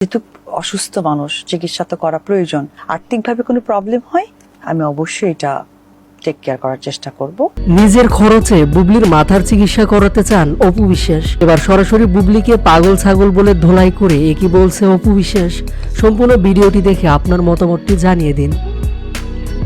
যেহেতু অসুস্থ মানুষ, চিকিৎসা তো করা প্রয়োজন। আর্থিকভাবে কোনো প্রবলেম হয়, আমি অবশ্যই এটা টেক কেয়ার করার চেষ্টা করব। নিজের খরচে বুবলির মাথার চিকিৎসা করাতে চান অপু বিশ্বাস। এবার সরাসরি বুবলিকে পাগল ছাগল বলে ধোলাই করে একই বলছে অপু বিশ্বাস। সম্পূর্ণ ভিডিওটি দেখে আপনার মতামতটি জানিয়ে দিন।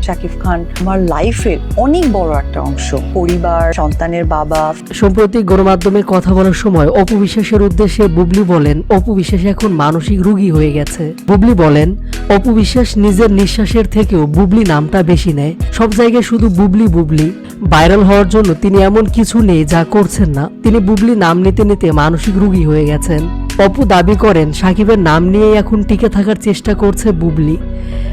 শাকিব খান আমার লাইফের অনেক বড় একটা অংশ, পরিবার, সন্তানের বাবা। সম্প্রতি গণমাধ্যমে কথা বলার সময় অপু বিশ্বাসের উদ্দেশ্যে বুবলি বলেন, অপু বিশ্বাস এখন মানসিক রোগী হয়ে গেছে। বুবলি বলেন, অপু বিশ্বাস নিজের নিঃশ্বাসের থেকেও বুবলি নামটা বেশি নেয়। সব জায়গায় শুধু বুবলি বুবলি। ভাইরাল হওয়ার জন্য তিনি এমন কিছু নেই যা করছেন না। তিনি বুবলি নাম নিতে নিতে মানসিক রোগী হয়ে গেছেন। অপু দাবি করেন, সাকিবের নাম নিয়ে এখন টিকে থাকার চেষ্টা করছে বুবলি।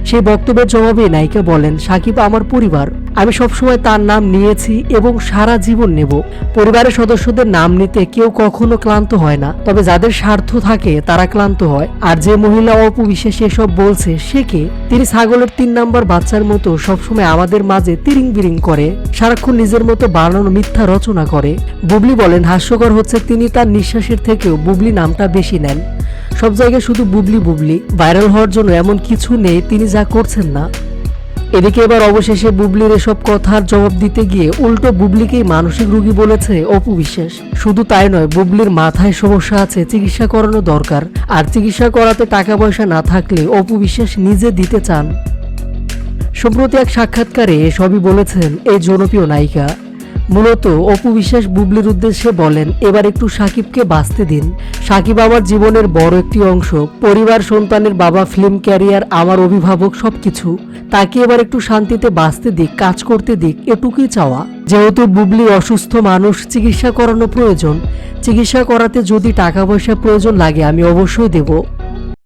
সেই বক্তব্যের জবাবে নায়িকা বলেন, সাকিব আমার পরিবার, আমি সবসময় তার নাম নিয়েছি এবং সারা জীবন নেব। পরিবারের সদস্যদের নাম নিতে কেউ কখনো ক্লান্ত হয় না, তবে যাদের স্বার্থ থাকে তারা ক্লান্ত হয়। আর যে মহিলা অপু বিশ্বাস এসব বলছে সে কে? তিনি ছাগলের 3 নম্বর বাচ্চার মতো সবসময় আমাদের মাঝে তিরিং বিরিং করে, সারাক্ষণ নিজের মতো বানানো মিথ্যা রচনা করে। বুবলি বলেন, হাস্যকর হচ্ছে তিনি তার নিঃশ্বাসের থেকেও বুবলি নামটা বেশি নেন। সব জায়গায় শুধু বুবলি বুবলি। ভাইরাল হওয়ার জন্য এমন কিছু নেই তিনি যা করছেন না। এদিকে এবার অবশেষে বুবলির এসব কথার জবাব দিতে গিয়ে উল্টো বুবলিকেই মানসিক রোগী বলেছে অপু বিশ্বাস। শুধু তাই নয়, বুবলির মাথায় সমস্যা আছে, চিকিৎসা করানো দরকার। আর চিকিৎসা করাতে টাকা পয়সা না থাকলে অপু বিশ্বাস নিজে দিতে চান। সম্প্রতি এক সাক্ষাৎকারে এসবই বলেছেন এই জনপ্রিয় নায়িকা। মূলত অপু বিশ্বাস বুবলির উদ্দেশ্যে বলেন, এবার একটু সাকিবকে বাঁচতে দিন। সাকিব আমার জীবনের বড় একটি অংশ, পরিবার, সন্তানের বাবা, ফিল্ম ক্যারিয়ার, আমার অভিভাবক, সবকিছু। তাকে এবার একটু শান্তিতে বাঁচতে দিক, কাজ করতে দিক, এটুকুই চাওয়া। যেহেতু বুবলি অসুস্থ মানুষ, চিকিৎসা করানো প্রয়োজন। চিকিৎসা করাতে যদি টাকা পয়সা প্রয়োজন লাগে আমি অবশ্যই দেব।